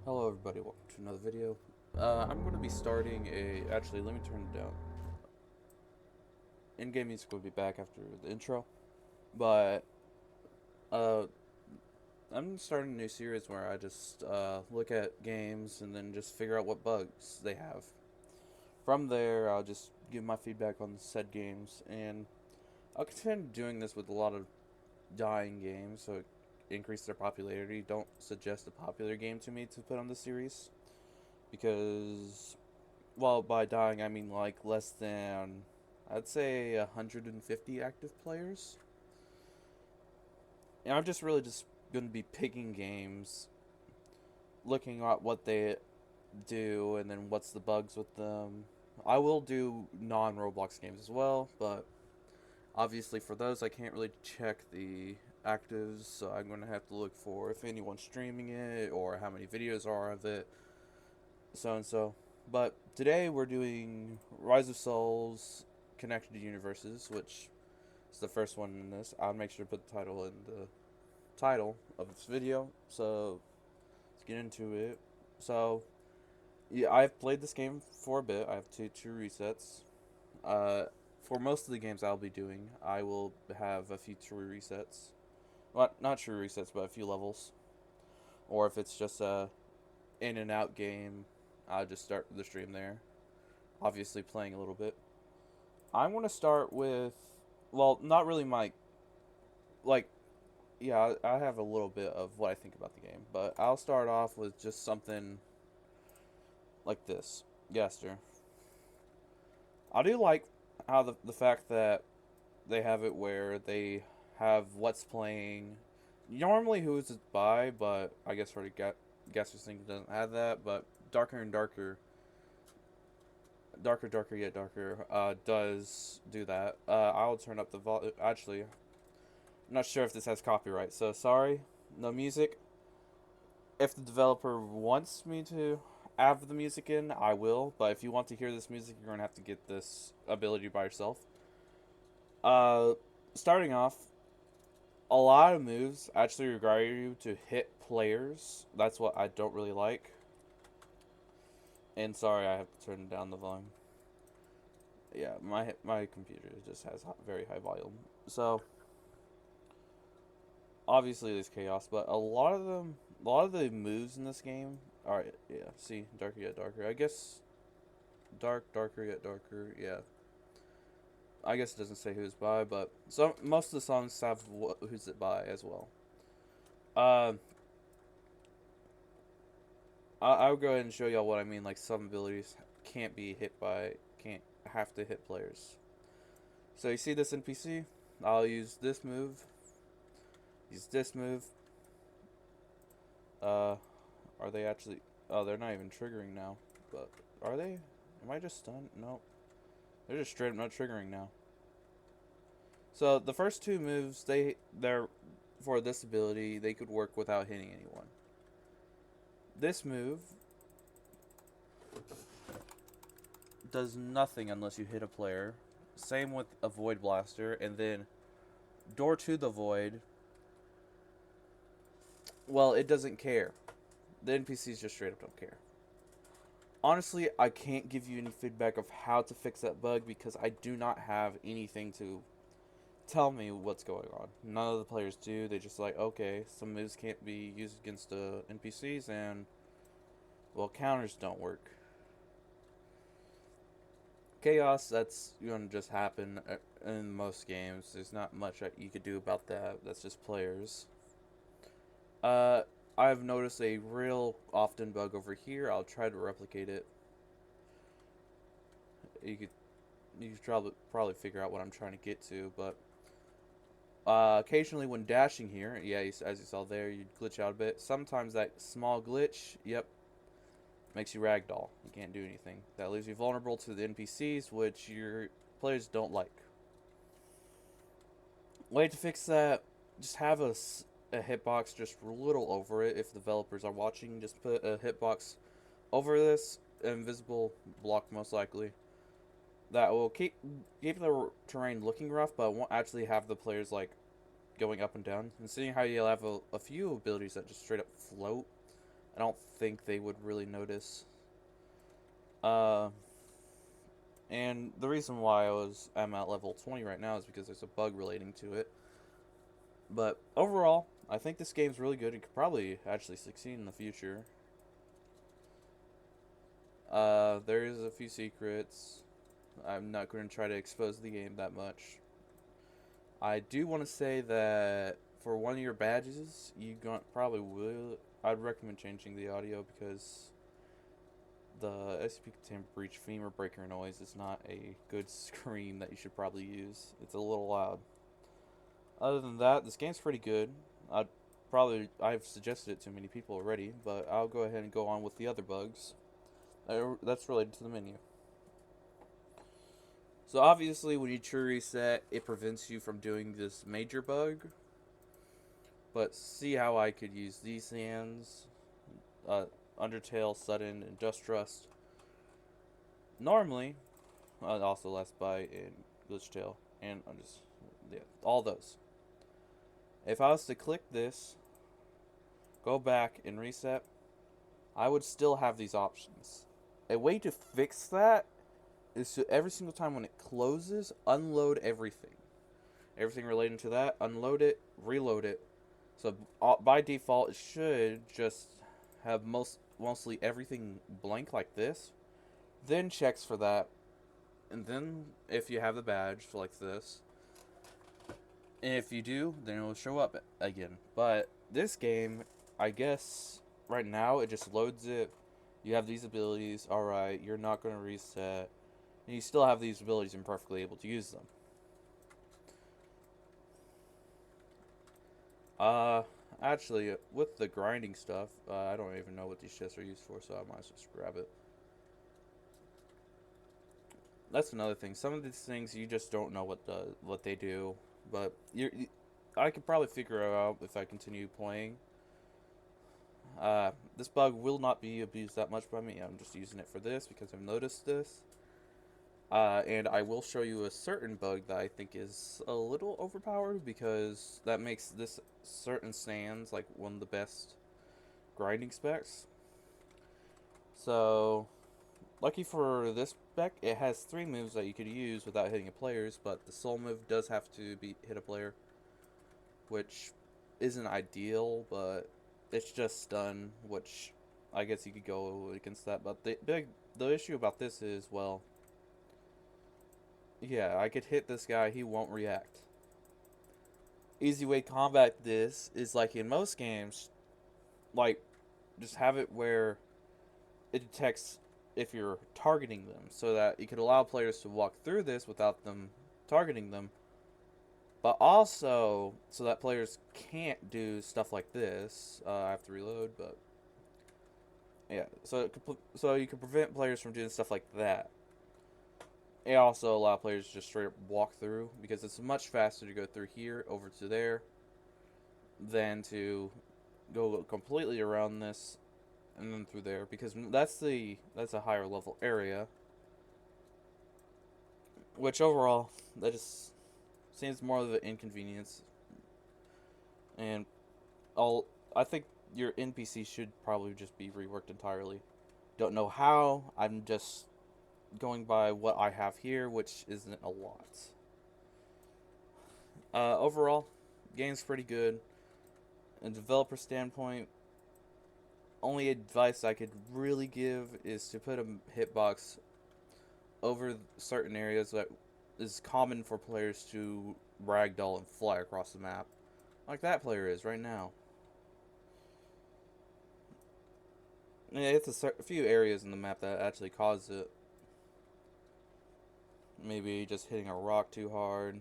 Hello everybody, welcome to another video. I'm going to be starting actually let me turn it down. In-game music will be back after the intro, but uh, I'm starting a new series where I just look at games and then just figure out what bugs they have. From there, I'll just give my feedback on said games, and I'll continue doing this with a lot of dying games, so increase their popularity. Don't suggest a popular game to me to put on the series, because well, by dying, I mean like less than, I'd say 150 active players. And I'm just really just going to be picking games, looking at what they do, and then what's the bugs with them. I will do non-Roblox games as well, but obviously for those I can't really check the actives, so I'm going to have to look for if anyone's streaming it or how many videos are of it, so and so. But today we're doing Rise of Souls Connected Universes, which is the first one in this. I'll make sure to put the title in the title of this video. So let's get into it. So yeah, I've played this game for a bit. I have two true resets. Uh, for most of the games I'll be doing, I will have a few true resets. Well, not true resets, but a few levels. Or if it's just a in and out game, I'll just start the stream there. Obviously playing a little bit. I'm gonna start with, well, not really my, like, yeah, I have a little bit of what I think about the game, but I'll start off with just something like this. Gaster. I do like how the fact that they have it where they have what's playing. Normally, who is it by? But I guess for the Gaster thing doesn't have that. But Darker and Darker, Darker yet Darker, does do that. I'll turn up the volume. Actually, I'm not sure if this has copyright, so sorry. No music. If the developer wants me to have the music in, I will. But if you want to hear this music, you're gonna have to get this ability by yourself. Uh, Starting off, a lot of moves actually require you to hit players. That's what I don't really like. And sorry, I have to turn down the volume. Yeah, my computer just has very high volume. So obviously there's chaos, but a lot of the moves in this game are, yeah. See, darker yet darker. I guess darker yet darker. Yeah, I guess it doesn't say who's by, but most of the songs have who's it by as well. Uh, I'll go ahead and show y'all what I mean. Like some abilities can't have to hit players. So you see this NPC? I'll use this move. Use this move. Uh, are they actually? Oh, they're not even triggering now. But are they? Am I just stunned? No, they're just straight up not triggering now. So the first two moves, they're for this ability, they could work without hitting anyone. This move does nothing unless you hit a player. Same with a Void Blaster, and then Door to the Void. Well, it doesn't care. The NPCs just straight up don't care. Honestly, I can't give you any feedback of how to fix that bug because I do not have anything to tell me what's going on. None of the players do. They just like, okay, some moves can't be used against NPCs, and well, counters don't work. Chaos, that's gonna just happen in most games. There's not much that you could do about that. That's just players. Uh, I've noticed a real often bug over here. I'll try to replicate it. You could probably figure out what I'm trying to get to, but occasionally when dashing here, yeah, as you saw there, you glitch out a bit. Sometimes that small glitch, yep, makes you ragdoll. You can't do anything. That leaves you vulnerable to the NPCs, which your players don't like. Way to fix that, just have a hitbox just a little over it. If developers are watching, just put a hitbox over this invisible block, most likely. That will keep the terrain looking rough, but won't actually have the players like going up and down. And seeing how you'll have a few abilities that just straight up float, I don't think they would really notice. Uh, and the reason why I'm at level 20 right now is because there's a bug relating to it. But overall, I think this game's really good. It could probably actually succeed in the future. There's a few secrets. I'm not going to try to expose the game that much. I do want to say that for one of your badges, probably will. I'd recommend changing the audio because the SCP contained breach femur breaker noise is not a good scream that you should probably use. It's a little loud. Other than that, this game's pretty good. I've suggested it to many people already, but I'll go ahead and go on with the other bugs. That's related to the menu. So obviously, when you true reset, it prevents you from doing this major bug. But see how I could use these hands, Undertale, Sudden, and Just Trust. Normally, also Last Bite and Glitch Tail, and all those. If I was to click this, go back and reset, I would still have these options. A way to fix that is to every single time when it closes, unload everything. Everything relating to that, unload it, reload it. So by default, it should just have mostly everything blank like this. Then checks for that, and then if you have the badge like this, and if you do, then it will show up again. But this game, I guess right now it just loads it. You have these abilities. All right, you're not going to reset. And you still have these abilities and perfectly able to use them. Actually, with the grinding stuff, I don't even know what these chests are used for, so I might just grab it. That's another thing. Some of these things you just don't know what they do, but I could probably figure it out if I continue playing. This bug will not be abused that much by me. I'm just using it for this because I've noticed this. And I will show you a certain bug that I think is a little overpowered because that makes this certain sands like one of the best grinding specs. So, lucky for this spec, it has 3 moves that you could use without hitting a player's, but the soul move does have to hit a player, which isn't ideal, but it's just stun, which I guess you could go against that. But the issue about this is, well, yeah, I could hit this guy, he won't react. Easy way to combat this is like in most games, like just have it where it detects if you're targeting them, so that you could allow players to walk through this without them targeting them, but also so that players can't do stuff like this. I have to reload, but yeah, so you can prevent players from doing stuff like that. It also allow players to just straight up walk through because it's much faster to go through here over to there than to go completely around this and then through there, because that's a higher level area, which overall that just seems more of an inconvenience. And I think your NPC should probably just be reworked entirely. Don't know how. I'm just going by what I have here, which isn't a lot. Overall, game's pretty good. In a developer standpoint, only advice I could really give is to put a hitbox over certain areas that is common for players to ragdoll and fly across the map, like that player is right now. Yeah, it's a few areas in the map that actually cause it. Maybe just hitting a rock too hard.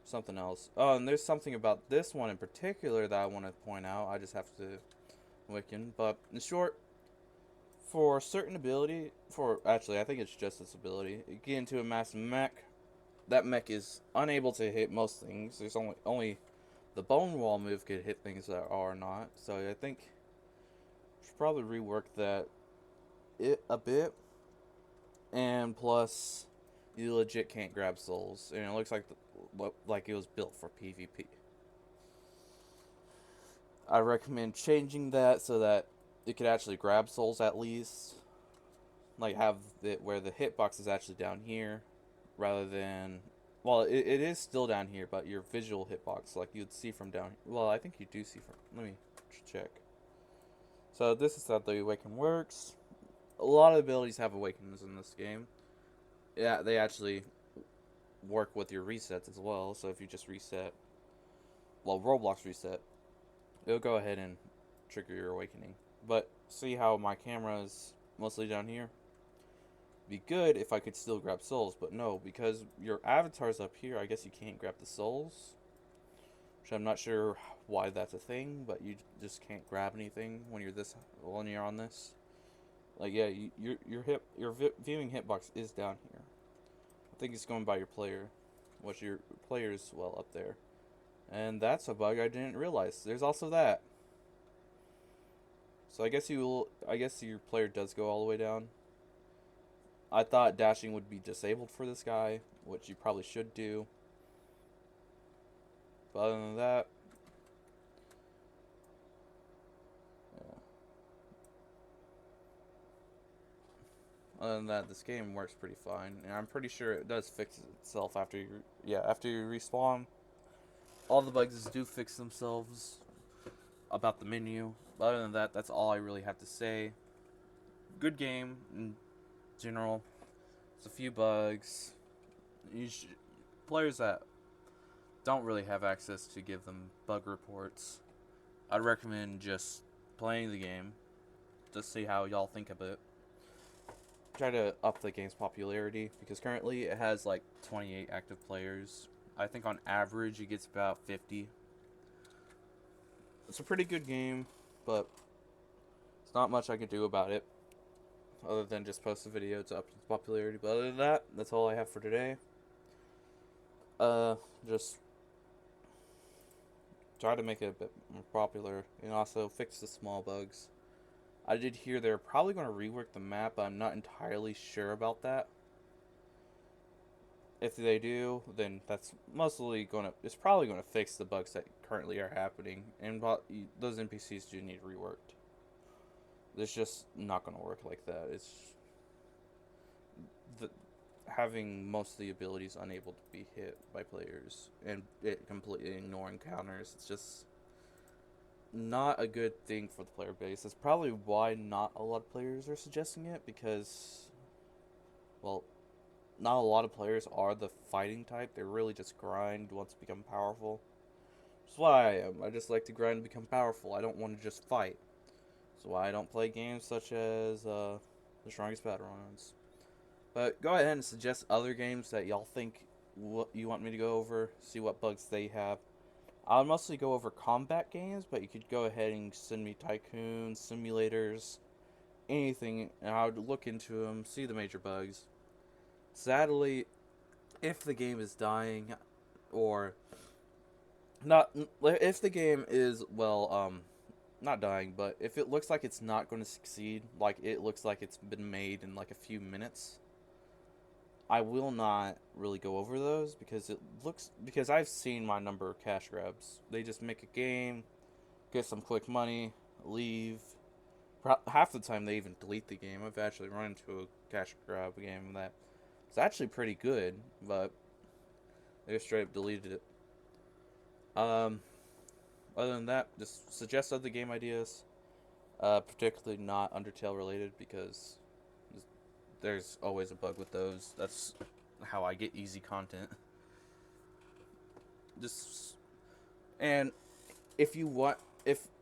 Something else. Oh, and there's something about this one in particular that I want to point out. I just have to Wiccan. But in short, for a certain ability, actually, I think it's just this ability. You get into a massive mech. That mech is unable to hit most things. There's only the bone wall move could hit things that are not. So I think should probably rework that a bit. And plus, you legit can't grab souls, and it looks like it was built for PvP. I recommend changing that so that it could actually grab souls at least. Like have it where the hitbox is actually down here rather than, well, it is still down here, but your visual hitbox, like you'd see from down, well, I think you do see from, let me check. So this is how the awaken works. A lot of abilities have awakens in this game. Yeah, they actually work with your resets as well. So if you just reset, well, Roblox reset, it'll go ahead and trigger your awakening. But see how my camera is mostly down here? Be good if I could still grab souls, but no, because your avatar's up here, I guess you can't grab the souls. Which I'm not sure why that's a thing, but you just can't grab anything when you're on this. Like yeah, your viewing hitbox is down here. I think it's going by your player, what your player's well up there, and that's a bug I didn't realize. There's also that. So I guess your player does go all the way down. I thought dashing would be disabled for this guy, which you probably should do. But other than that, yeah. Other than that, this game works pretty fine, and I'm pretty sure it does fix itself after after you respawn. All the bugs do fix themselves about the menu. But other than that, that's all I really have to say. Good game in general. It's a few bugs. Players that don't really have access to give them bug reports, I'd recommend just playing the game to see how y'all think of it. Try to up the game's popularity because currently it has like 28 active players. I think on average it gets about 50. It's a pretty good game, but it's not much I could do about it other than just post a video to up its popularity. But other than that, that's all I have for today. Just try to make it a bit more popular and also fix the small bugs. I did hear they're probably going to rework the map, but I'm not entirely sure about that. If they do, then it's probably going to fix the bugs that currently are happening, and those NPCs do need reworked. It's just not going to work like that. It's the having most of the abilities unable to be hit by players and it completely ignoring counters. It's just not a good thing for the player base. That's probably why not a lot of players are suggesting it because, well, not a lot of players are the fighting type. They really just grind once to become powerful. That's why I am. I just like to grind and become powerful. I don't want to just fight. That's why I don't play games such as The Strongest Battlegrounds. But go ahead and suggest other games that y'all think you want me to go over. See what bugs they have. I'll mostly go over combat games, but you could go ahead and send me tycoons, simulators, anything, and I would look into them, see the major bugs. Sadly, if the game is dying, or not, if the game is, well, not dying, but if it looks like it's not going to succeed, like it looks like it's been made in like a few minutes, I will not really go over those because I've seen my number of cash grabs. They just make a game, get some quick money, leave. Half the time they even delete the game. I've actually run into a cash grab game that it's actually pretty good, but they just straight up deleted it. Other than that, just suggest other game ideas, particularly not Undertale related because there's always a bug with those. That's how I get easy content. Just and if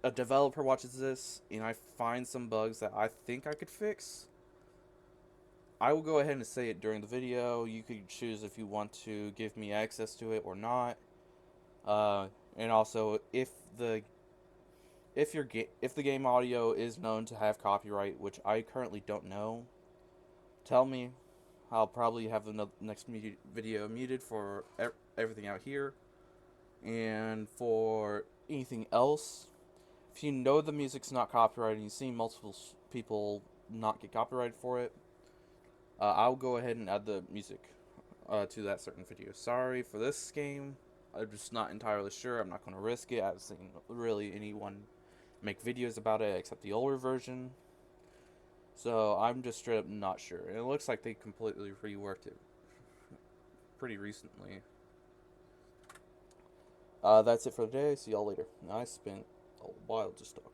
a developer watches this and I find some bugs that I think I could fix, I will go ahead and say it during the video. You could choose if you want to give me access to it or not. And also, if the game audio is known to have copyright, which I currently don't know, tell me. I'll probably have the next video muted for everything out here. And for anything else, if you know the music's not copyrighted and you see multiple people not get copyrighted for it, I'll go ahead and add the music to that certain video. Sorry for this game. I'm just not entirely sure. I'm not going to risk it. I haven't seen really anyone make videos about it except the older version. So I'm just straight up not sure. And it looks like they completely reworked it pretty recently. That's it for today. See y'all later. I spent a while just talking.